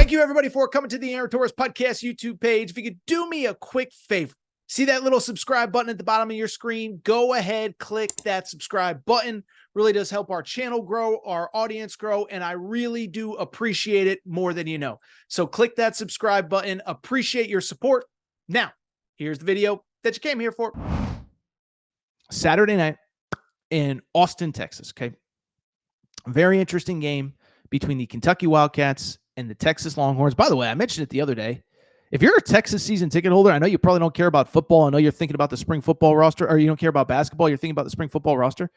Thank you, everybody, for coming to the Aaron Torres Podcast YouTube page. If you could do me a quick favor, see that little subscribe button at the bottom of your screen? Go ahead, click that subscribe button. Really does help our channel grow, our audience grow, and I really do appreciate it more than you know. So click that subscribe button. Appreciate your support. Now, here's the video that you came here for. Saturday night in Austin, Texas, okay? Very interesting game between the Kentucky Wildcats and the Texas Longhorns. By the way, I mentioned it the other day. If you're a Texas season ticket holder, I know you probably don't care about football. I know you're thinking about the spring football roster, or you don't care about basketball. You're thinking about the spring football roster.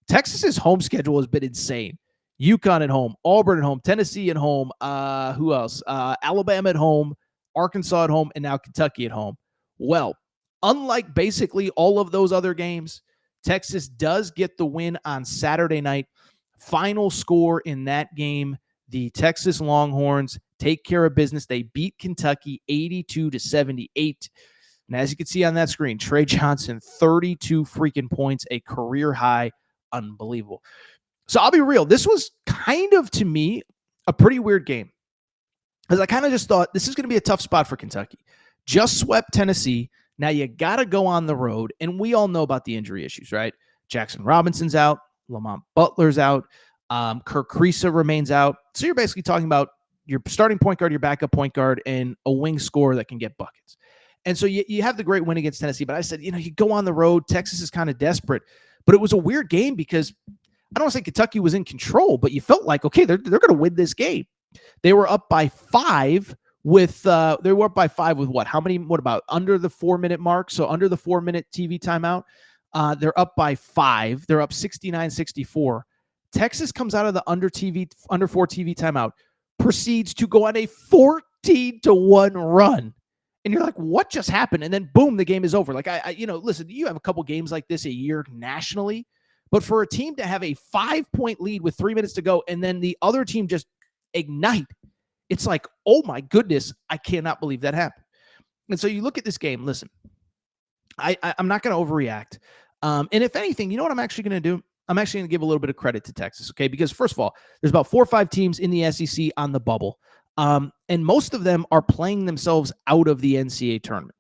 Texas's home schedule has been insane. UConn at home, Auburn at home, Tennessee at home. Who else? Alabama at home, Arkansas at home, and now Kentucky at home. Well, unlike basically all of those other games, Texas does get the win on Saturday night. Final score in that game, the Texas Longhorns take care of business. They beat Kentucky 82-78. And as you can see on that screen, Trey Johnson, 32 freaking points, a career high. Unbelievable. So I'll be real. This was kind of, to me, a pretty weird game. Because I kind of just thought this is going to be a tough spot for Kentucky. Just swept Tennessee. Now you got to go on the road. And we all know about the injury issues, right? Jackson Robinson's out. Lamont Butler's out. Kirk Kriisa remains out. So you're basically talking about your starting point guard, your backup point guard, and a wing scorer that can get buckets. And so you have the great win against Tennessee. But I said, you go on the road. Texas is kind of desperate. But it was a weird game because I don't want to say Kentucky was in control, but you felt like, okay, they're going to win this game. They were up by 5 with what? What about under the 4-minute mark? So under the 4-minute TV timeout. They're up by 5. They're up 69-64. Texas comes out of the under 4 TV timeout, proceeds to go on a 14-1 run. And you're like, what just happened? And then boom, the game is over. Like listen, you have a couple games like this a year nationally, but for a team to have a 5-point lead with 3 minutes to go, and then the other team just ignite, it's like, oh my goodness, I cannot believe that happened. And so you look at this game, listen, I'm not going to overreact. And if anything, you know what I'm actually going to do? I'm actually going to give a little bit of credit to Texas, okay? Because first of all, there's about 4 or 5 teams in the SEC on the bubble. And most of them are playing themselves out of the NCAA tournament.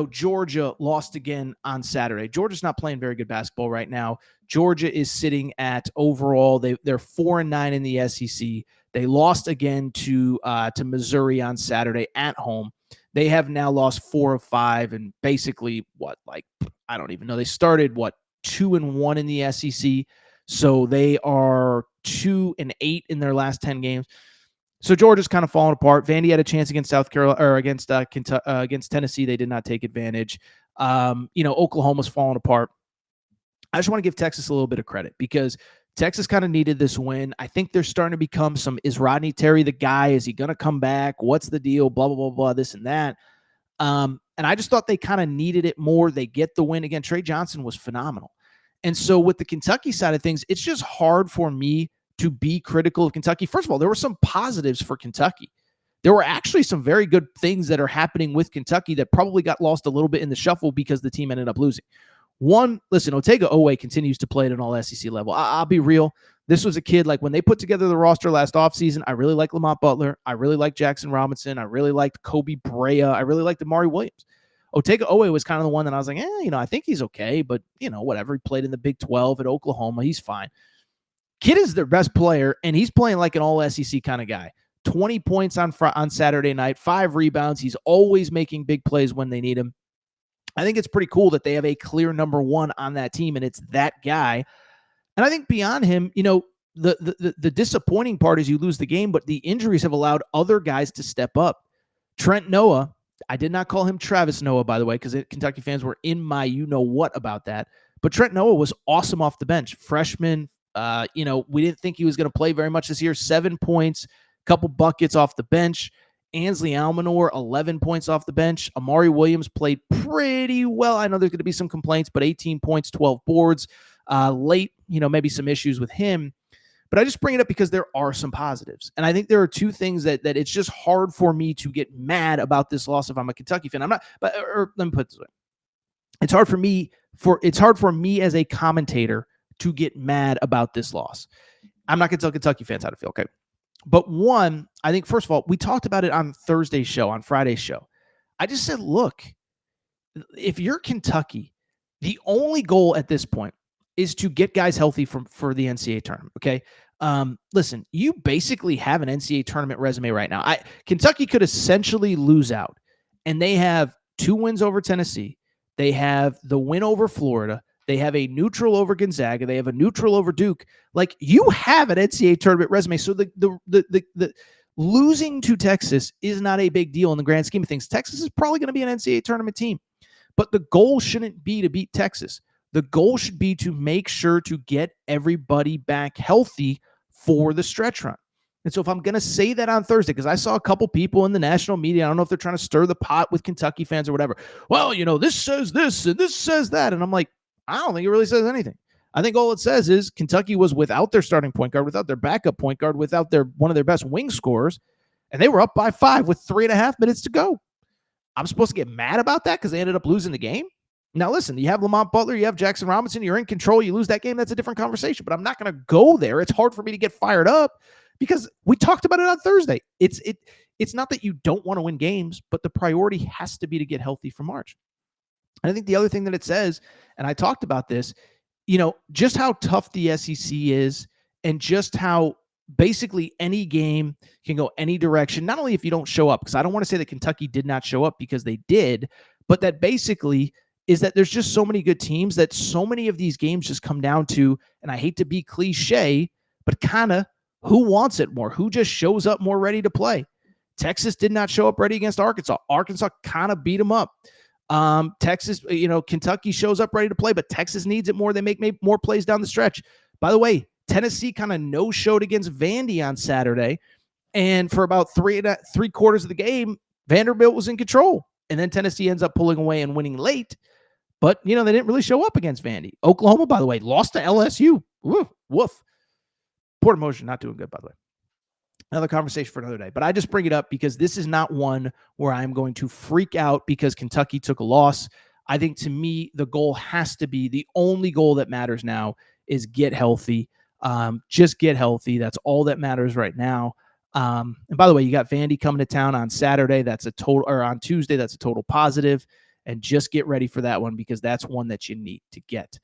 Georgia lost again on Saturday. Georgia's not playing very good basketball right now. Georgia is sitting at overall, they're 4-9 in the SEC. They lost again to Missouri on Saturday at home. They have now lost 4 of 5, and basically I don't even know. They started 2-1 in the SEC. So they are 2-8 in their last 10 games. So Georgia's kind of falling apart. Vandy had a chance against South Carolina or against Tennessee. They did not take advantage. Oklahoma's falling apart. I just want to give Texas a little bit of credit because Texas kind of needed this win. I think they're starting to become is Rodney Terry the guy? Is he going to come back? What's the deal? Blah, blah, blah, blah, this and that. And I just thought they kind of needed it more. They get the win. Again, Trey Johnson was phenomenal. And so with the Kentucky side of things, it's just hard for me to be critical of Kentucky. First of all, there were some positives for Kentucky. There were actually some very good things that are happening with Kentucky that probably got lost a little bit in the shuffle because the team ended up losing. One, listen, Otega-Oweh continues to play at an all-SEC level. I'll be real. This was a kid, when they put together the roster last offseason, I really liked Lamont Butler. I really liked Jackson Robinson. I really liked Kobe Brea. I really liked Amari Williams. Otega-Oweh was kind of the one that I was like, I think he's okay, but, whatever. He played in the Big 12 at Oklahoma. He's fine. Kid is their best player, and he's playing like an all-SEC kind of guy. 20 points on Saturday night, 5 rebounds. He's always making big plays when they need him. I think it's pretty cool that they have a clear number 1 on that team, and it's that guy. And I think beyond him, the disappointing part is you lose the game, but the injuries have allowed other guys to step up. Trent Noah, I did not call him Travis Noah, by the way, because Kentucky fans were in my you-know-what about that. But Trent Noah was awesome off the bench. Freshman, we didn't think he was going to play very much this year. 7 points, couple buckets off the bench. Ansley Almanor, 11 points off the bench. Amari Williams played pretty well. I know there's going to be some complaints, but 18 points, 12 boards. Late, maybe some issues with him. But I just bring it up because there are some positives. And I think there are 2 things that it's just hard for me to get mad about this loss if I'm a Kentucky fan. Let me put it this way. It's hard for me as a commentator to get mad about this loss. I'm not going to tell Kentucky fans how to feel, okay? But one, I think, first of all, we talked about it on Thursday's show, on Friday's show. I just said, look, if you're Kentucky, the only goal at this point is to get guys healthy for the NCAA tournament. Okay. Listen, you basically have an NCAA tournament resume right now. Kentucky could essentially lose out, and they have 2 wins over Tennessee. They have the win over Florida. They have a neutral over Gonzaga. They have a neutral over Duke. Like, you have an NCAA tournament resume. So the losing to Texas is not a big deal in the grand scheme of things. Texas is probably going to be an NCAA tournament team. But the goal shouldn't be to beat Texas. The goal should be to make sure to get everybody back healthy for the stretch run. And so if I'm going to say that on Thursday, because I saw a couple people in the national media, I don't know if they're trying to stir the pot with Kentucky fans or whatever. Well, this says this and this says that. And I'm like, I don't think it really says anything. I think all it says is Kentucky was without their starting point guard, without their backup point guard, without one of their best wing scorers, and they were up by 5 with 3.5 minutes to go. I'm supposed to get mad about that because they ended up losing the game? Now, listen, you have Lamont Butler, you have Jackson Robinson, you're in control, you lose that game, that's a different conversation, but I'm not going to go there. It's hard for me to get fired up because we talked about it on Thursday. It's not that you don't want to win games, but the priority has to be to get healthy for March. And I think the other thing that it says, and I talked about this, just how tough the SEC is and just how basically any game can go any direction, not only if you don't show up, because I don't want to say that Kentucky did not show up because they did, but that basically is that there's just so many good teams that so many of these games just come down to, and I hate to be cliche, but kind of who wants it more, who just shows up more ready to play. Texas did not show up ready against Arkansas. Arkansas kind of beat them up. Texas, Kentucky shows up ready to play, but Texas needs it more. They make more plays down the stretch. By the way, Tennessee kind of no-showed against Vandy on Saturday, and for about three quarters of the game, Vanderbilt was in control, and then Tennessee ends up pulling away and winning late, but, they didn't really show up against Vandy. Oklahoma, by the way, lost to LSU. Woof. Port Motion not doing good, by the way. Another conversation for another day, but I just bring it up because this is not one where I'm going to freak out because Kentucky took a loss. I think, to me, the goal has to be, the only goal that matters now is get healthy. Just get healthy. That's all that matters right now. And by the way, you got Vandy coming to town on Saturday. That's a total, or on Tuesday, that's a total positive. And just get ready for that one because that's one that you need to get.